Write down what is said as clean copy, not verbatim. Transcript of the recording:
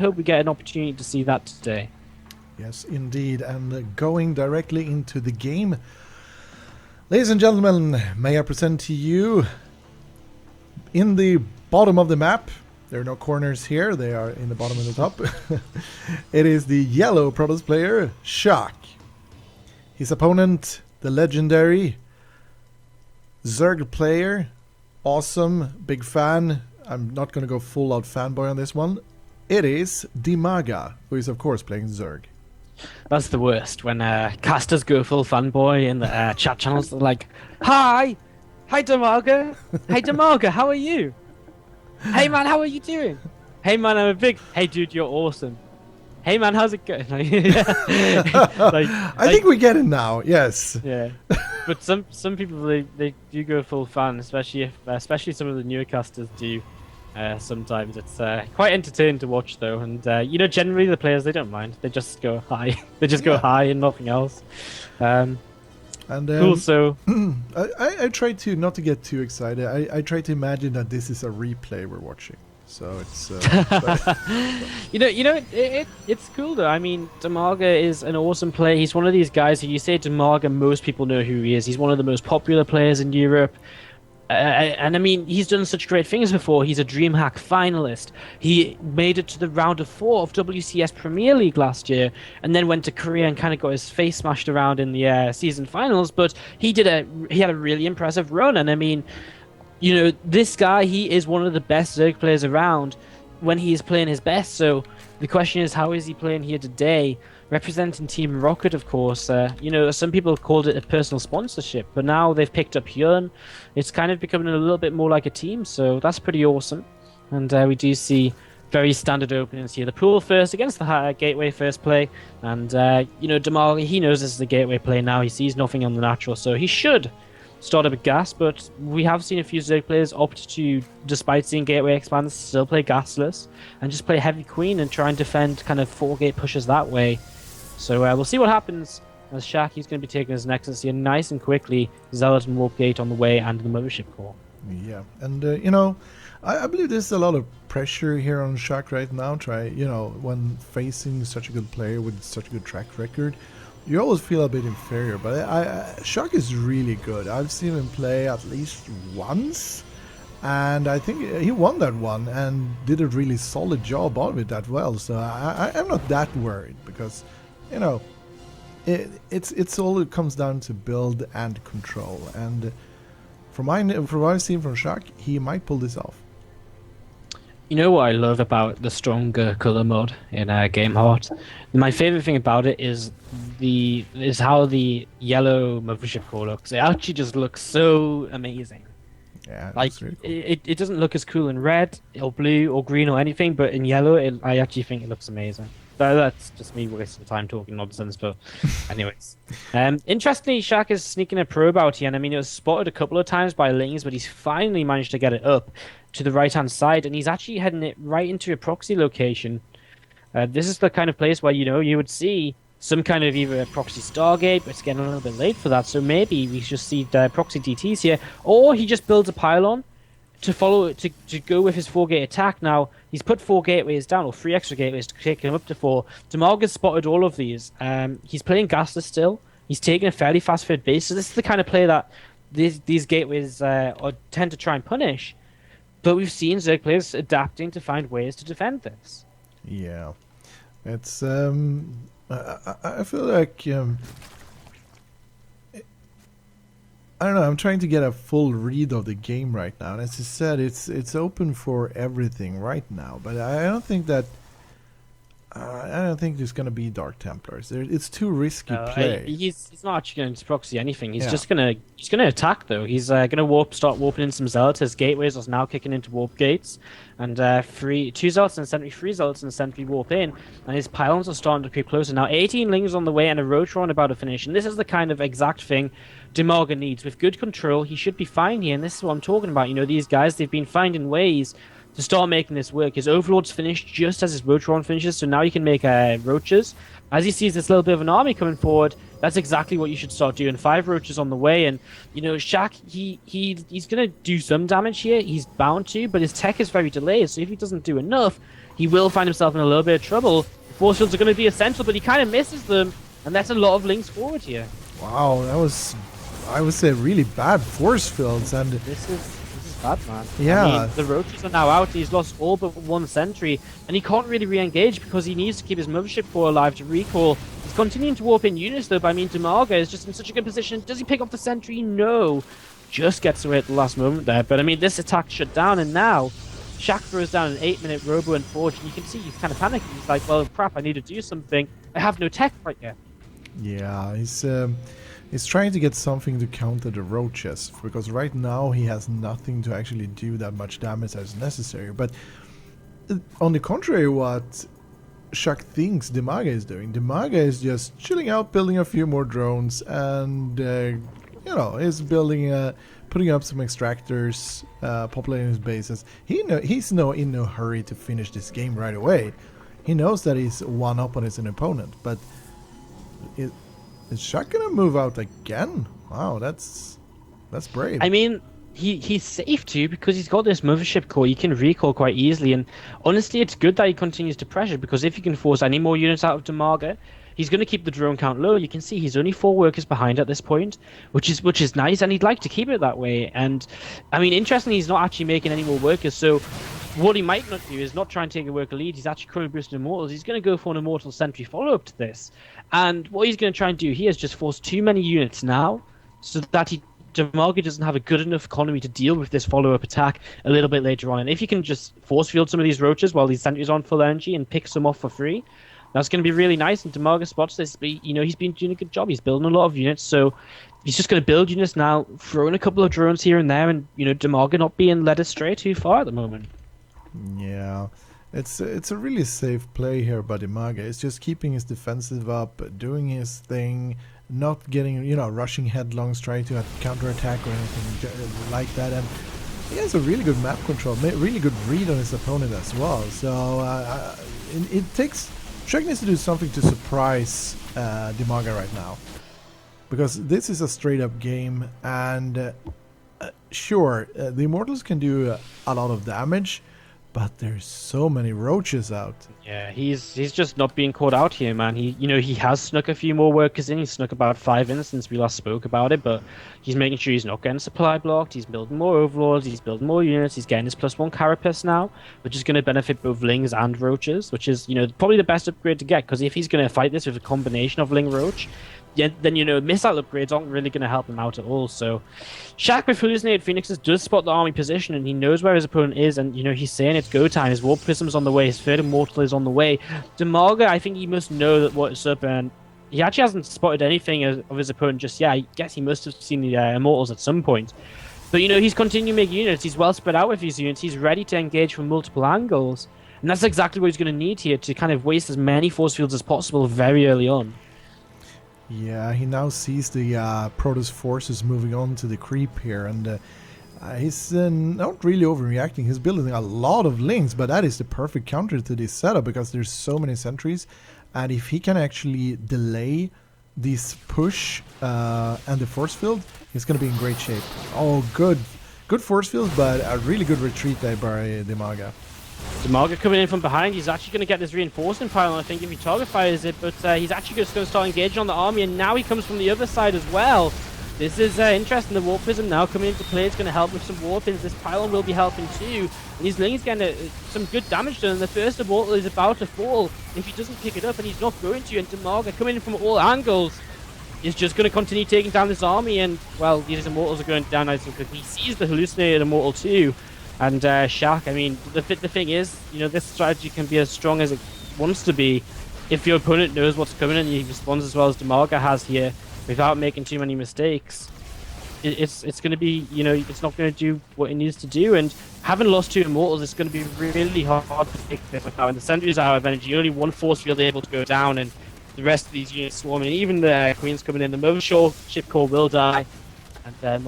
hope we get an opportunity to see that today. Yes, indeed. And going directly into the game, ladies and gentlemen, may I present to you in the bottom of the map. There are no corners here, they are in the bottom and the top. It is the yellow Protoss player, Sjaak. His opponent, the legendary Zerg player. Awesome, big fan. I'm not going to go full out fanboy on this one. It is DIMAGA, who is of course playing Zerg. That's the worst when casters go full fanboy in the chat channels. They're like, "Hi, hi DiMaga, hey DiMaga, how are you? Hey man, how are you doing? Hey man, I'm a big. Hey dude, you're awesome. Hey man, how's it going?" I think we get it now. Yes. Yeah, but some people they do go full fan, especially some of the newer casters do. Sometimes it's quite entertaining to watch though, and generally the players, they don't mind. They just go high. They just go high and nothing else. Cool. So I try to not to get too excited. I try to imagine that this is a replay we're watching. So it's it's cool though. I mean, DiMaga is an awesome player. He's one of these guys who you say DiMaga, most people know who he is. He's one of the most popular players in Europe. And I mean, he's done such great things before. He's a DreamHack finalist. He made it to the round of 4 of WCS Premier League last year, and then went to Korea and kind of got his face smashed around in the season finals. But he had a really impressive run. And I mean, this guy, he is one of the best Zerg players around when he is playing his best. So the question is, how is he playing here today? Representing Team Rocket, of course. Some people called it a personal sponsorship, but now they've picked up Hyun. It's kind of becoming a little bit more like a team, so that's pretty awesome. And we do see very standard openings here. The pool first against the gateway first play, and DiMaga, he knows this is the gateway play now. He sees nothing on the natural, so he should start up with gas, but we have seen a few Zerg players opt to, despite seeing gateway expands, still play gasless and just play heavy queen and try and defend kind of 4-gate pushes that way. So we'll see what happens as Sjaak, he's going to be taking his Nexus here nice and quickly. Zealot and Warp Gate on the way and the Mothership Core. Yeah, and I believe there's a lot of pressure here on Sjaak right now. When facing such a good player with such a good track record, you always feel a bit inferior. But Sjaak is really good. I've seen him play at least once, and I think he won that one and did a really solid job of it that well. So I'm not that worried because, it's all it comes down to build and control. And from what I've seen from Sjaak, he might pull this off. You know what I love about the stronger color mod in Game Heart? My favorite thing about it is how the yellow Mothership Core looks. It actually just looks so amazing. Yeah, like really cool. it doesn't look as cool in red or blue or green or anything, but in yellow, I actually think it looks amazing. That's just me wasting time talking nonsense, but anyways. Interestingly, Sjaak is sneaking a probe out here, and I mean, it was spotted a couple of times by Lings, but he's finally managed to get it up to the right-hand side, and he's actually heading it right into a proxy location. This is the kind of place where, you would see some kind of either a proxy Stargate, but it's getting a little bit late for that, so maybe we just see proxy DTs here, or he just builds a pylon to go with his 4-gate attack. Now, he's put 4 gateways down, or 3 extra gateways to take him up to 4. DiMaga's spotted all of these. He's playing gasless still. He's taking a fairly fast fed base, so this is the kind of play that these gateways tend to try and punish. But we've seen Zerg players adapting to find ways to defend this. Yeah. It's, I feel like, I don't know, I'm trying to get a full read of the game right now. And as I said, it's open for everything right now. But I don't think there's going to be Dark Templars. It's too risky play. He's not actually going to proxy anything. He's just gonna attack though. He's gonna start warping in some zealots. His gateways are now kicking into warp gates, and 2 zealots and sentry, 3 zealots and sentry warp in, and his pylons are starting to creep closer now. 18 Lings on the way and a Rotron about to finish, and this is the kind of exact thing DiMaga needs. With good control, he should be fine here, and this is what I'm talking about. These guys, they've been finding ways to start making this work. His Overlord's finished just as his Roach Run finishes, so now he can make Roaches. As he sees this little bit of an army coming forward, that's exactly what you should start doing. 5 Roaches on the way, and Sjaak, he's gonna do some damage here. He's bound to, but his tech is very delayed, so if he doesn't do enough, he will find himself in a little bit of trouble. Force fields are going to be essential, but he kind of misses them, and that's a lot of links forward here. Wow, that was, I would say, really bad force fields, and This is bad, man. Yeah. I mean, the Roaches are now out. He's lost all but 1 sentry, and he can't really re-engage because he needs to keep his Mothership Core alive to recall. He's continuing to warp in units, though, but I mean, DIMAGA is just in such a good position. Does he pick off the sentry? No. Just gets away at the last moment there, but I mean, this attack shut down, and now Sjaak throws down an 8-minute Robo and Forge, and you can see he's kind of panicking. He's like, well, crap, I need to do something. I have no tech right yet. yeah, he's trying to get something to counter the Roaches, because right now he has nothing to actually do that much damage as necessary. But on the contrary, what Sjaak thinks DIMAGA is doing, DIMAGA is just chilling out, building a few more drones, and is building putting up some extractors, populating his bases. He's in no hurry to finish this game right away. He knows that he's one up on his opponent, but is Sjaak gonna move out again? Wow, that's brave. I mean, he's safe too because he's got this Mothership Core. He can recall quite easily, and honestly, it's good that he continues to pressure because if he can force any more units out of DIMAGA, he's going to keep the drone count low. You can see he's only 4 workers behind at this point, which is nice, and he'd like to keep it that way. And I mean, interestingly, he's not actually making any more workers. So what he might not do is not try and take a worker lead. He's actually currently boosting Immortals. He's going to go for an Immortal Sentry follow-up to this. And what he's going to try and do here is just force too many units now, so that DIMAGA doesn't have a good enough economy to deal with this follow-up attack a little bit later on. And if you can just force field some of these Roaches while these sentries on full energy and pick some off for free, that's going to be really nice, and DIMAGA spots this. But, he's been doing a good job. He's building a lot of units, so he's just going to build units now, throwing a couple of drones here and there, and DIMAGA not being led astray too far at the moment. Yeah, it's a really safe play here by DIMAGA. It's just keeping his defensive up, doing his thing, not getting rushing headlongs, trying to counterattack or anything like that, and he has a really good map control, really good read on his opponent as well. So it takes. Sjaak needs to do something to surprise DIMAGA right now, because this is a straight up game, and sure, the Immortals can do a lot of damage, but there's so many Roaches out. Yeah, he's just not being caught out here, man. He has snuck a few more workers in. He's snuck about 5 in since we last spoke about it, but he's making sure he's not getting supply blocked. He's building more Overlords. He's building more units. He's getting his +1 Carapace now, which is going to benefit both Lings and Roaches, which is probably the best upgrade to get, because if he's going to fight this with a combination of Ling Roach, then missile upgrades aren't really going to help him out at all. So Sjaak with Hallucinated Phoenixes does spot the army position, and he knows where his opponent is, and he's saying it's go time. His Warp Prism's on the way, his 3rd Immortal is on the way. DIMAGA, I think he must know that what's up, and he actually hasn't spotted anything of his opponent just yet. I guess he must have seen the Immortals at some point. But he's continuing to make units. He's well spread out with his units. He's ready to engage from multiple angles, and that's exactly what he's going to need here to kind of waste as many force fields as possible very early on. Yeah, he now sees the Protoss forces moving on to the creep here, and he's not really overreacting. He's building a lot of links, but that is the perfect counter to this setup because there's so many sentries, and if he can actually delay this push and the force field, he's going to be in great shape. Oh, good force field, but a really good retreat there by DIMAGA. DIMAGA coming in from behind. He's actually going to get this reinforcement pile, I think, if he target fires it, but he's actually just going to start engaging on the army, and now he comes from the other side as well. This is interesting. The Warp Prism now coming into play. It's going to help with some warpings. This pylon will be helping too, and his Ling's getting some good damage done. The first Immortal is about to fall if he doesn't pick it up, and he's not going to, and DIMAGA coming in from all angles is just going to continue taking down this army, and, well, these Immortals are going down nice and quick. He sees the Hallucinated Immortal too. And Sjaak, I mean, the thing is, this strategy can be as strong as it wants to be if your opponent knows what's coming and he responds as well as DIMAGA has here without making too many mistakes. It's going to be, it's not going to do what it needs to do. And having lost 2 Immortals, it's going to be really hard to take this now. And the sentries are out of energy, only 1 force field able to go down, and the rest of these units swarming. Even the Queen's coming in, the Mothership Core will die, and